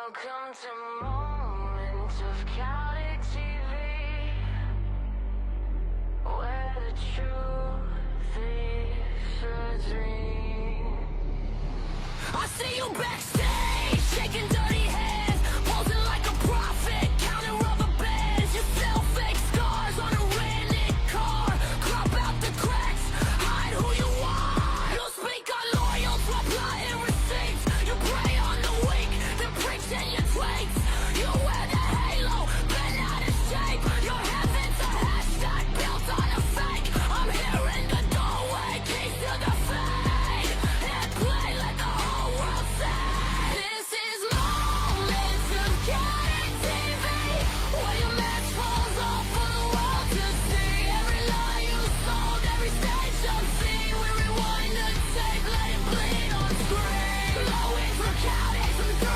Welcome to moments of Khaotic TV, where the truth is a dream. I see you backstage, shaking dirty hands, posing like a prophet, counting rubber bands. You sell fake scars on a rented car, crop out the cracks, hide who you are. You speak unloyal, drop lying receipts. You prey on the weak, then preach in your tweets. You wear the halo, been out of shape. Your heaven's a hashtag built on a fake. I'm here in the doorway, keys to the fade. And play like the whole world say. This is moments of Khaotic TV, where your mask falls off for the world to see. Every lie you sold, every stage unseen. We rewind the tape, let it bleed on screen. Blowing for Khaotic from 3.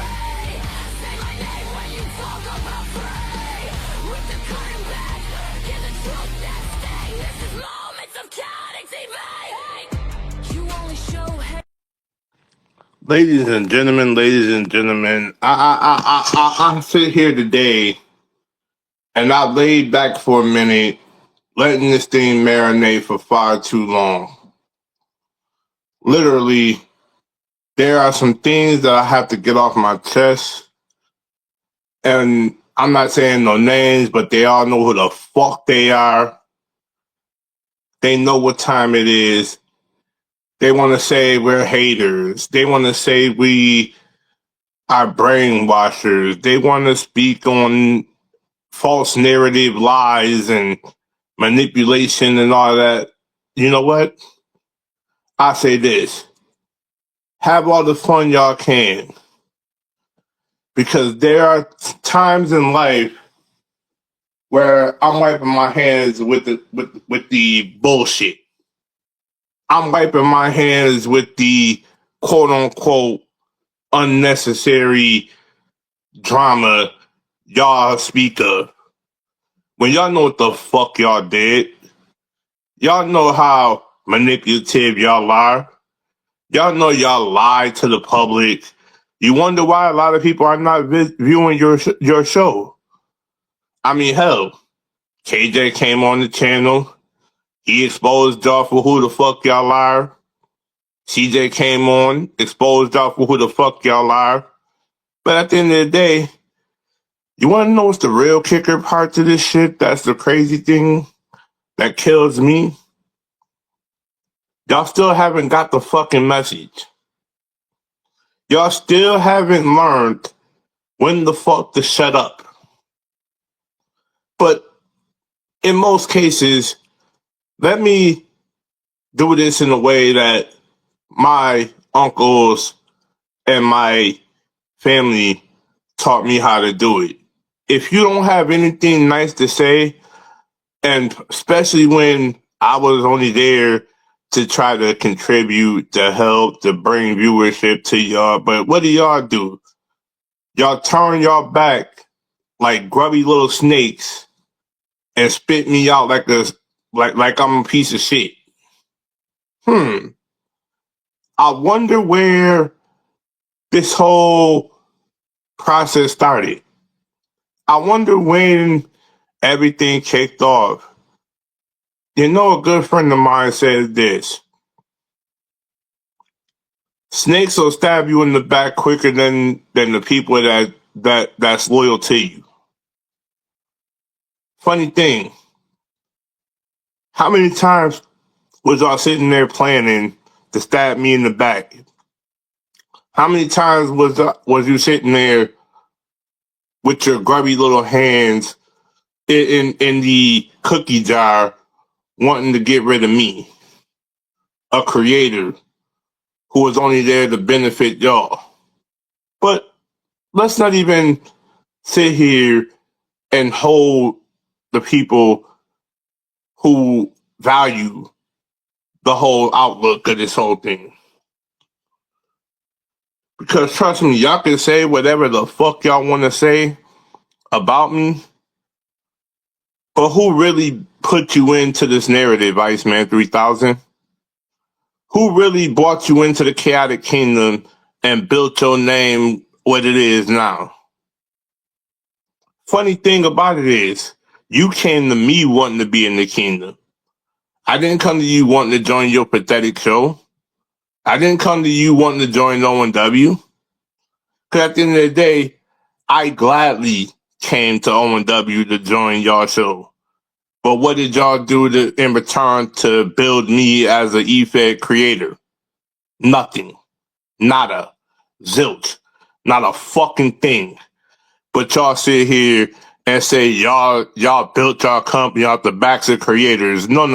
Say my name when you talk about free. Rip the curtain back, give the truth that sting. This is moments of Khaotic TV. You only show hate. Ladies and gentlemen, I sit here today and I laid back for a minute, letting this thing marinate for far too long. Literally, there are some things that I have to get off my chest, and I'm not saying no names, but they all know who the fuck they are. They know what time it is. They want to say we're haters. They want to say we are brainwashers. They want to speak on false narrative lies and manipulation and all that. You know what? I say this. Have all the fun y'all can. Because there are times in life where I'm wiping my hands with the bullshit. I'm wiping my hands with the quote unquote unnecessary drama y'all speak of. When y'all know what the fuck y'all did, y'all know how manipulative y'all are. Y'all know y'all lied to the public. You wonder why a lot of people are not viewing your show. I mean, hell, KJ came on the channel. He exposed y'all for who the fuck y'all are. CJ came on, exposed y'all for who the fuck y'all are. But at the end of the day, you want to know what's the real kicker part to this shit? That's the crazy thing that kills me. Y'all still haven't got the fucking message. Y'all still haven't learned when the fuck to shut up. But in most cases, let me do this in a way that my uncles and my family taught me how to do it. If you don't have anything nice to say, and especially when I was only there to try to contribute, to help, to bring viewership to y'all, but what do? Y'all turn y'all back like grubby little snakes and spit me out like I'm a piece of shit. I wonder where this whole process started. I wonder when everything kicked off. You know, a good friend of mine says this: snakes will stab you in the back quicker than the people that's loyal to you. Funny thing, how many times was y'all sitting there planning to stab me in the back? How many times was you sitting there with your grubby little hands in the cookie jar wanting to get rid of me, a creator who was only there to benefit y'all? But let's not even sit here and hold the people who value the whole outlook of this whole thing. Because trust me, y'all can say whatever the fuck y'all want to say about me, but who really put you into this narrative, Iceman 3000? Who really brought you into the chaotic kingdom and built your name what it is now. Funny thing about it is, you came to me wanting to be in the kingdom. I didn't come to you wanting to join your pathetic show. I didn't come to you wanting to join ONW. Because at the end of the day, I gladly came to ONW to join y'all show. But what did y'all do in return to build me as an EFED creator? Nothing. Nada. Zilch. Not a fucking thing. But y'all sit here and say y'all built y'all company off the backs of creators. No.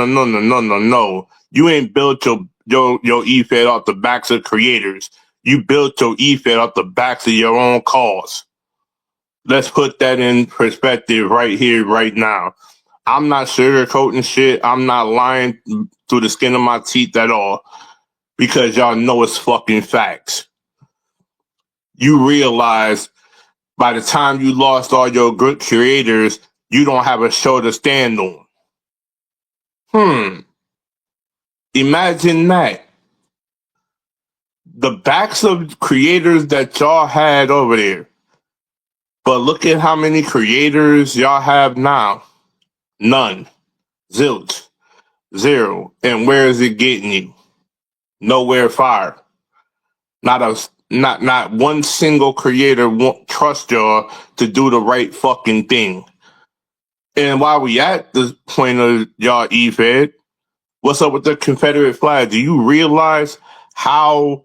You ain't built your EFED off the backs of creators. You built your EFED off the backs of your own cause. Let's put that in perspective right here, right now. I'm not sugarcoating shit. I'm not lying through the skin of my teeth at all, because y'all know it's fucking facts. You realize by the time you lost all your good creators, you don't have a show to stand on. Imagine that. The backs of creators that y'all had over there. But look at how many creators y'all have now. None. Zilch. Zero. And where is it getting you? Nowhere far. Not one single creator won't trust y'all to do the right fucking thing. And while we at the point of y'all EFED, what's up with the Confederate flag? Do you realize how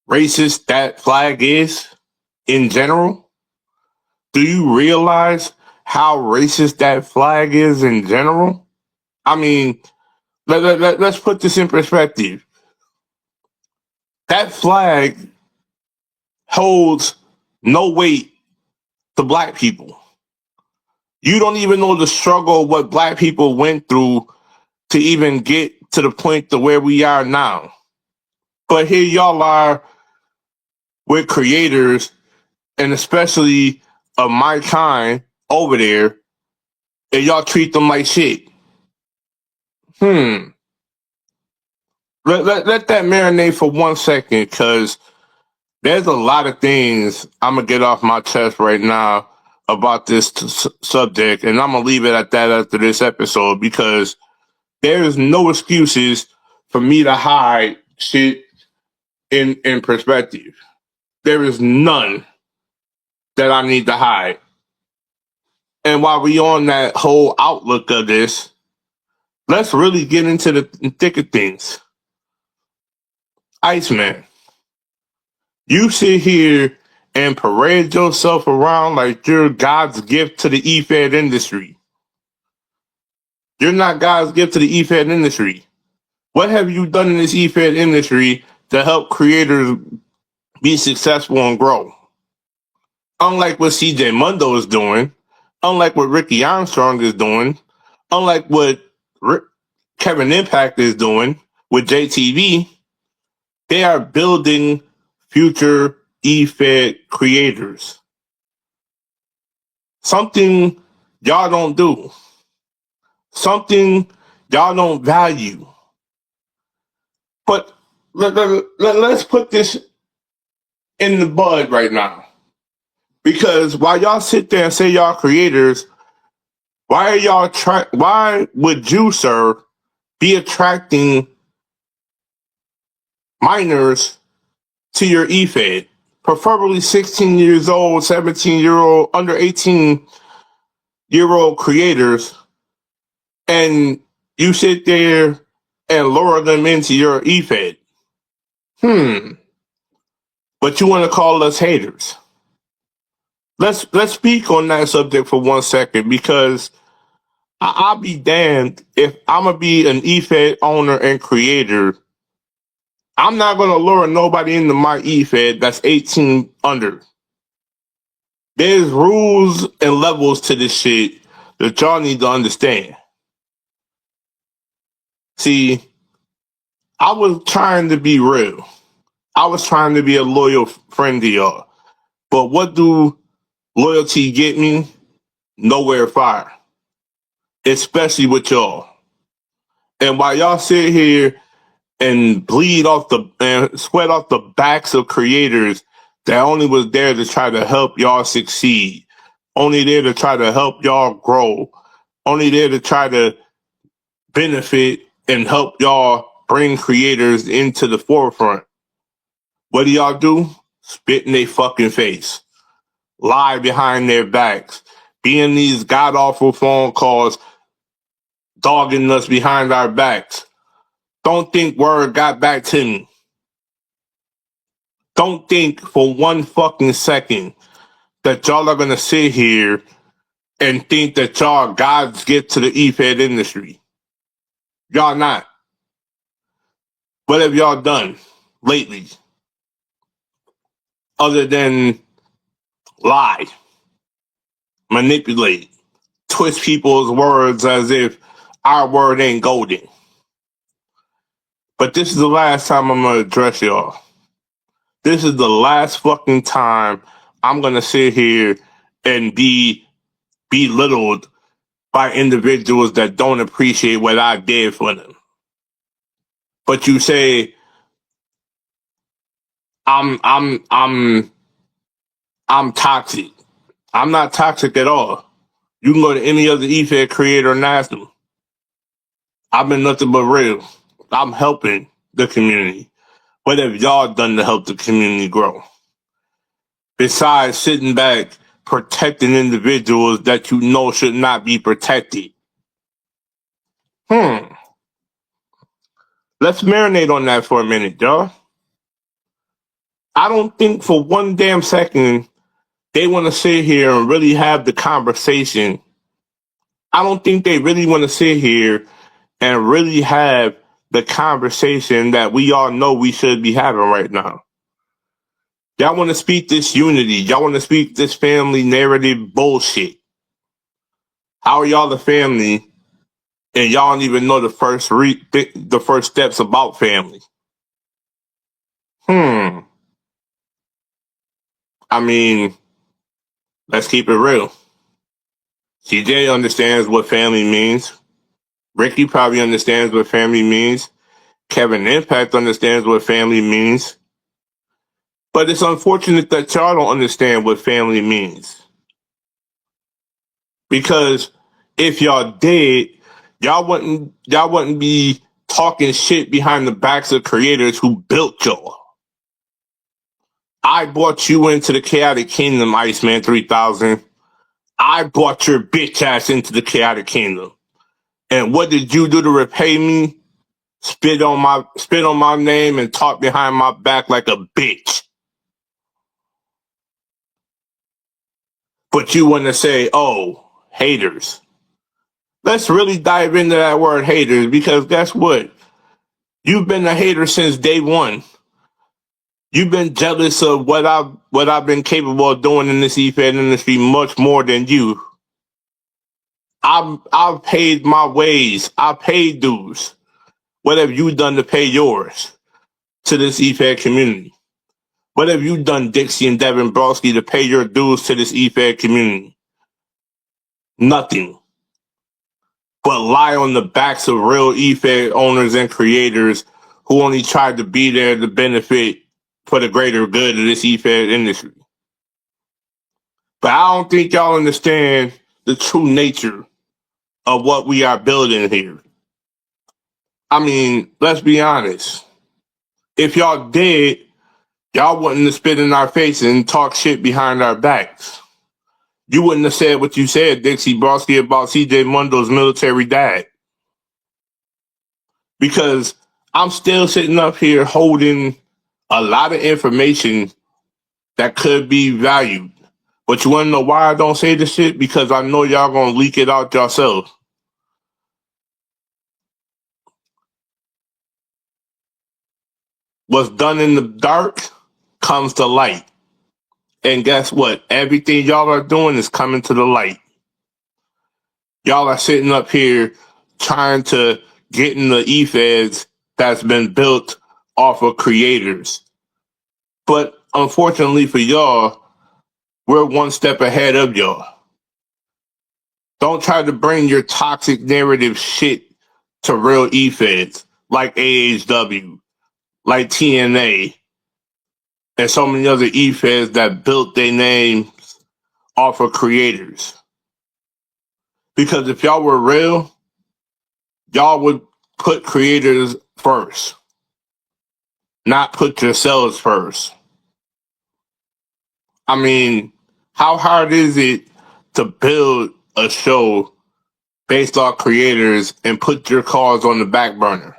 racist that flag is in general? Do you realize how racist that flag is in general? I mean, let's put this in perspective. That flag holds no weight to black people. You don't even know the struggle of what black people went through to even get to the point to where we are now. But here y'all are with creators, and especially of my kind over there, and y'all treat them like shit. Let that marinate for 1 second, because there's a lot of things I'm going to get off my chest right now about this subject, and I'm going to leave it at that after this episode, because there is no excuses for me to hide shit in perspective. There is none that I need to hide. And while we on that whole outlook of this, let's really get into the thick of things. Iceman, you sit here and parade yourself around like you're God's gift to the EFED industry. You're not God's gift to the EFED industry. What have you done in this EFED industry to help creators be successful and grow? Unlike what CJ Mundo is doing, unlike what Ricky Armstrong is doing, unlike what Kevin Impact is doing with JTV, they are building future EFED creators. Something y'all don't do. Something y'all don't value. But let's put this in the bud right now. Because while y'all sit there and say y'all creators, why would you, sir, be attracting minors to your EFED? Preferably 16 years old, 17-year-old, under 18-year-old creators, and you sit there and lure them into your EFED. But you want to call us haters. Let's speak on that subject for 1 second, because I'll be damned if I'm going to be an EFED owner and creator. I'm not going to lure nobody into my EFED that's 18 under. There's rules and levels to this shit that y'all need to understand. See, I was trying to be real. I was trying to be a loyal friend to y'all. But what do loyalty get me? Nowhere far. Especially with y'all. And while y'all sit here and bleed off and sweat off the backs of creators that only was there to try to help y'all succeed, only there to try to help y'all grow, only there to try to benefit and help y'all bring creators into the forefront. What do y'all do? Spit in their fucking face, lie behind their backs, be in these god awful phone calls, dogging us behind our backs. Don't think word got back to me. Don't think for one fucking second that y'all are gonna sit here and think that y'all God's gift to the E-Fed industry. Y'all not. What have y'all done lately other than lie, manipulate, twist people's words as if our word ain't golden? But this is the last time I'm gonna address y'all. This is the last fucking time I'm gonna sit here and be belittled by individuals that don't appreciate what I did for them. But you say I'm toxic. I'm not toxic at all. You can go to any other E-Fed creator and ask them. I've been nothing but real. I'm helping the community. What have y'all done to help the community grow? Besides sitting back, protecting individuals that you know should not be protected. Let's marinate on that for a minute, y'all. I don't think for one damn second they want to sit here and really have the conversation. I don't think they really want to sit here and really have the conversation that we all know we should be having right now. Y'all want to speak this unity. Y'all want to speak this family narrative bullshit. How are y'all the family and y'all don't even know the first steps about family? I mean, let's keep it real. CJ understands what family means. Ricky probably understands what family means. Kevin Impact understands what family means. But it's unfortunate that y'all don't understand what family means. Because if y'all did, y'all wouldn't be talking shit behind the backs of creators who built y'all. I brought you into the Chaotic Kingdom, Iceman 3000. I brought your bitch ass into the Chaotic Kingdom. And what did you do to repay me? Spit on my name and talk behind my back like a bitch. But you want to say, oh, haters. Let's really dive into that word haters, because guess what? You've been a hater since day one. You've been jealous of what I've been capable of doing in this E-Fed industry much more than you. I've paid my ways. I paid dues. What have you done to pay yours to this E-Fed community? What have you done, Dixie and Devin Broski, to pay your dues to this E-Fed community? Nothing. But lie on the backs of real E-Fed owners and creators who only tried to be there to benefit for the greater good of this E-Fed industry. But I don't think y'all understand the true nature of what we are building here. I mean, let's be honest. If y'all did, y'all wouldn't have spit in our face and talk shit behind our backs. You wouldn't have said what you said, Dixie Broski, about CJ Mundo's military dad. Because I'm still sitting up here holding a lot of information that could be valued. But you want to know why I don't say this shit? Because I know y'all going to leak it out yourselves. What's done in the dark comes to light. And guess what? Everything y'all are doing is coming to the light. Y'all are sitting up here trying to get in the E-Feds that's been built off of creators. But unfortunately for y'all, we're one step ahead of y'all. Don't try to bring your toxic narrative shit to real E-Feds like AHW, like TNA, and so many other e-feds that built their names off of creators. Because if y'all were real, y'all would put creators first, not put yourselves first. I mean, how hard is it to build a show based off creators and put your cause on the back burner?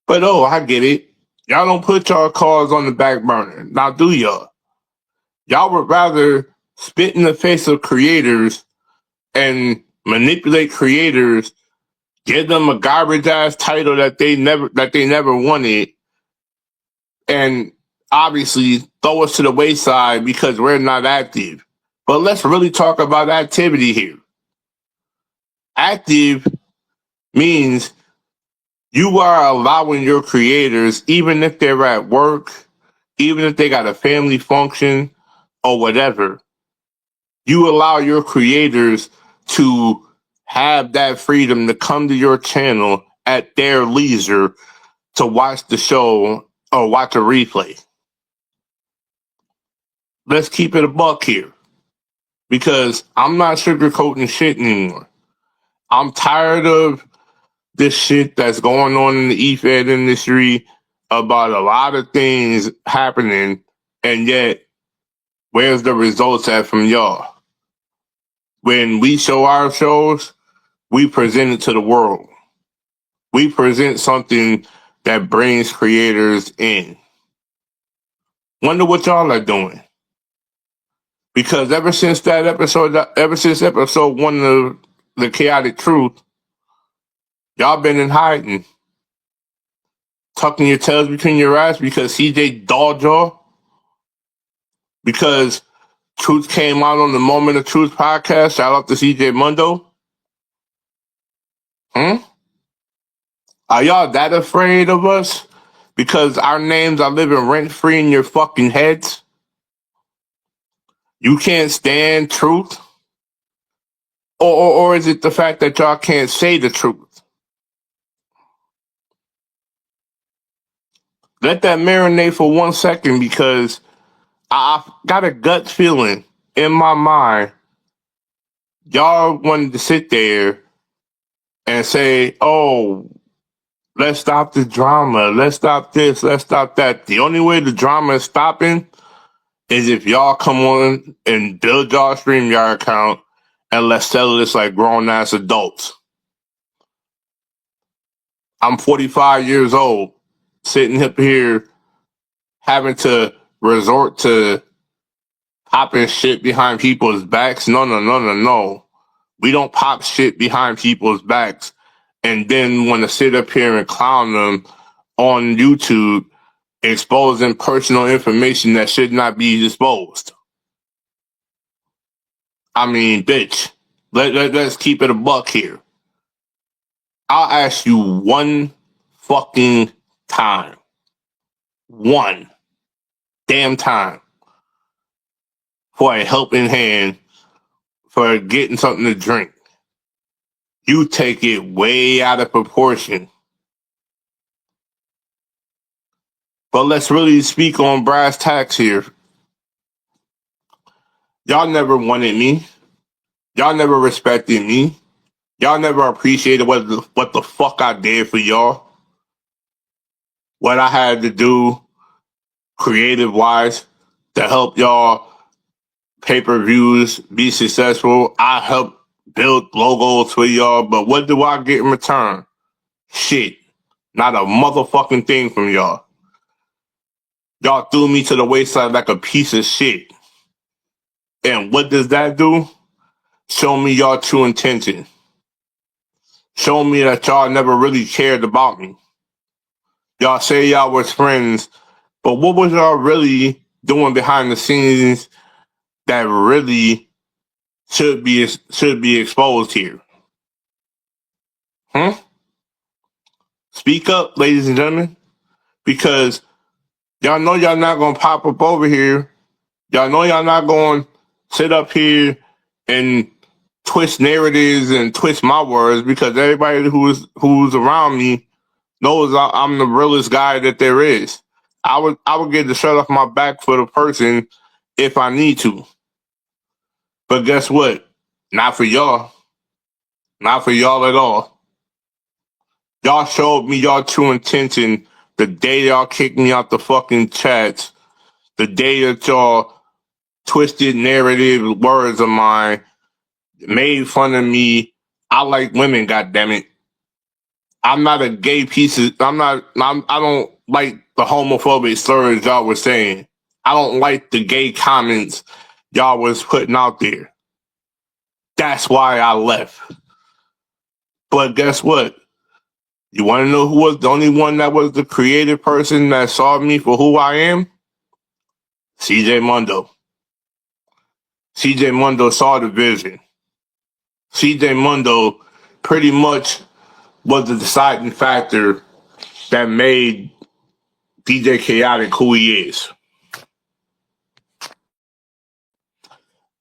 But oh, I get it. Y'all don't put y'all cause on the back burner. Now do y'all? Y'all would rather spit in the face of creators and manipulate creators, give them a garbage ass title that they never wanted, and obviously throw us to the wayside because we're not active. But let's really talk about activity here. Active means you are allowing your creators, even if they're at work, even if they got a family function or whatever, you allow your creators to have that freedom to come to your channel at their leisure to watch the show or watch a replay. Let's keep it a buck here, because I'm not sugarcoating shit anymore. I'm tired of this shit that's going on in the e-fed industry about a lot of things happening, and yet where's the results at from y'all? When we show our shows, we present it to the world. We present something that brings creators in. Wonder what y'all are doing. Because ever since episode 1 of the Chaotic Truth, y'all been in hiding, tucking your tails between your eyes because CJ dogged y'all. Because Truth came out on the Moment of Truth podcast. Shout out to CJ Mundo. Are y'all that afraid of us? Because our names are living rent free in your fucking heads? You can't stand truth? Or is it the fact that y'all can't say the truth? Let that marinate for 1 second, because I got a gut feeling in my mind y'all wanted to sit there and say, oh, let's stop the drama, let's stop this, let's stop that. The only way the drama is stopping is if y'all come on and build y'all StreamYard account and let's settle this like grown-ass adults. I'm 45 years old, sitting up here having to resort to popping shit behind people's backs. No. We don't pop shit behind people's backs and then want to sit up here and clown them on YouTube, exposing personal information that should not be exposed. I mean, bitch, let's keep it a buck here. I'll ask you one fucking time. One damn time for a helping hand, for getting something to drink. You take it way out of proportion. But let's really speak on brass tacks here. Y'all never wanted me. Y'all never respected me. Y'all never appreciated what the fuck I did for y'all. What I had to do creative-wise to help y'all pay-per-views be successful. I helped build logos for y'all, but what do I get in return? Shit. Not a motherfucking thing from y'all. Y'all threw me to the wayside like a piece of shit. And what does that do? Show me y'all true intention. Show me that y'all never really cared about me. Y'all say y'all was friends, but what was y'all really doing behind the scenes that really should be exposed here? Speak up, ladies and gentlemen, because y'all know y'all not gonna pop up over here. Y'all know y'all not gonna sit up here and twist narratives and twist my words, because everybody who's around me knows I'm the realest guy that there is. I would get the shirt off my back for the person if I need to. But guess what? Not for y'all. Not for y'all at all. Y'all showed me y'all true intention the day y'all kicked me out the fucking chats, the day that y'all twisted narrative words of mine, made fun of me. I like women, goddammit. I'm not a gay piece of, I don't like the homophobic slurs y'all was saying. I don't like the gay comments y'all was putting out there. That's why I left. But guess what? You want to know who was the only one that was the creative person that saw me for who I am? CJ Mundo. CJ Mundo saw the vision. CJ Mundo pretty much was the deciding factor that made DJ Khaotic who he is.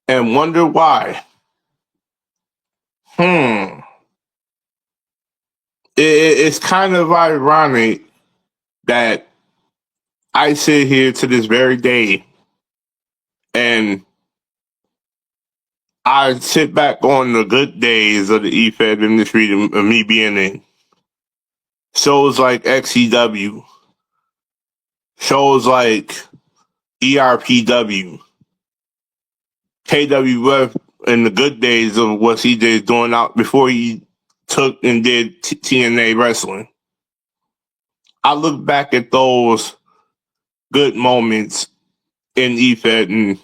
And wonder why. It's kind of ironic that I sit here to this very day and I sit back on the good days of the EFED industry of me being in shows like XEW, shows like ERPW, KWF, in the good days of what CJ is doing out before he took and did TNA wrestling. I look back at those good moments in EFED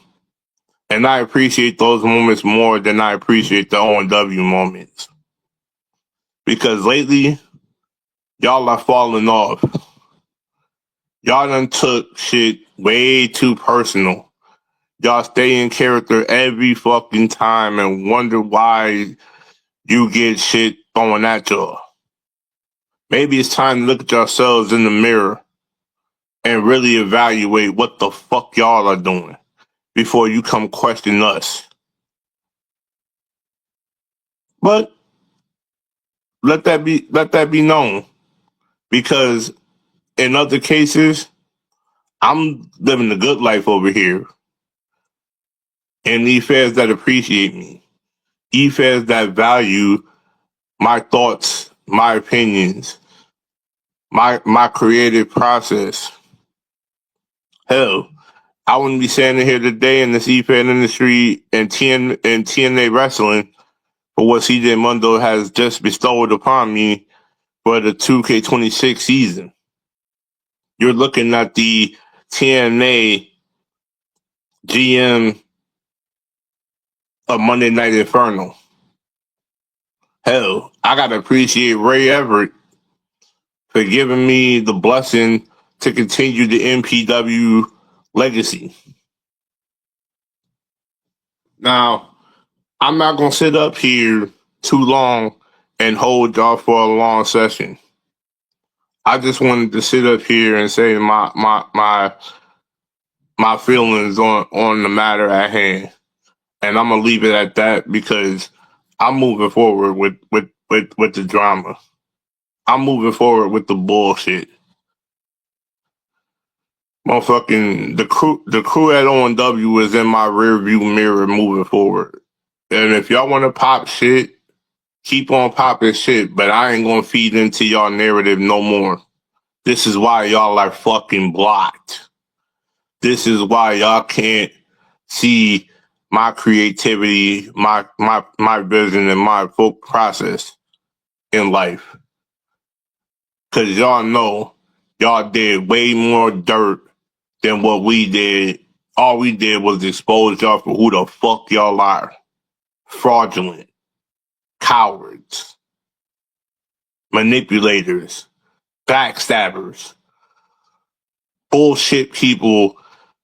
and I appreciate those moments more than I appreciate the O&W moments. Because lately, y'all are falling off. Y'all done took shit way too personal. Y'all stay in character every fucking time and wonder why you get shit thrown at y'all. Maybe it's time to look at yourselves in the mirror and really evaluate what the fuck y'all are doing before you come question us. But let that be known, because in other cases, I'm living the good life over here. And these fans that appreciate me, these fans that value my thoughts, my opinions, my creative process. Hell, I wouldn't be standing here today in the CFAN industry and TNA wrestling for what CJ Mundo has just bestowed upon me for the 2K26 season. You're looking at the TNA GM of Monday Night Inferno. Hell, I gotta appreciate Ray Everett for giving me the blessing to continue the MPW legacy. Now, I'm not gonna sit up here too long and hold y'all for a long session. I just wanted to sit up here and say my feelings on the matter at hand. And I'm gonna leave it at that because I'm moving forward with the drama. I'm moving forward with the bullshit. Motherfucking the crew at O&W is in my rear view mirror moving forward. And if y'all want to pop shit, keep on popping shit, but I ain't gonna feed into y'all narrative no more. This is why y'all are fucking blocked. This is why y'all can't see my creativity, my vision, and my folk process in life. Cause y'all know y'all did way more dirt than what we did. All we did was expose y'all for who the fuck y'all are. Fraudulent, cowards, manipulators, backstabbers, bullshit people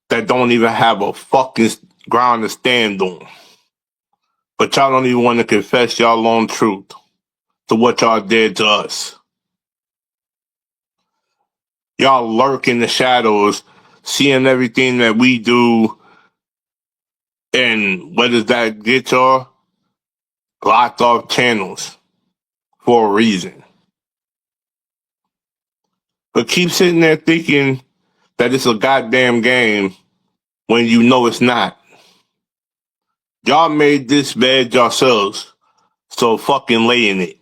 that don't even have a fucking ground to stand on. But y'all don't even want to confess y'all own truth to what y'all did to us. Y'all lurk in the shadows, seeing everything that we do, and what does that get y'all? Blocked off channels for a reason. But keep sitting there thinking that it's a goddamn game when you know it's not. Y'all made this bed yourselves, so fucking lay in it.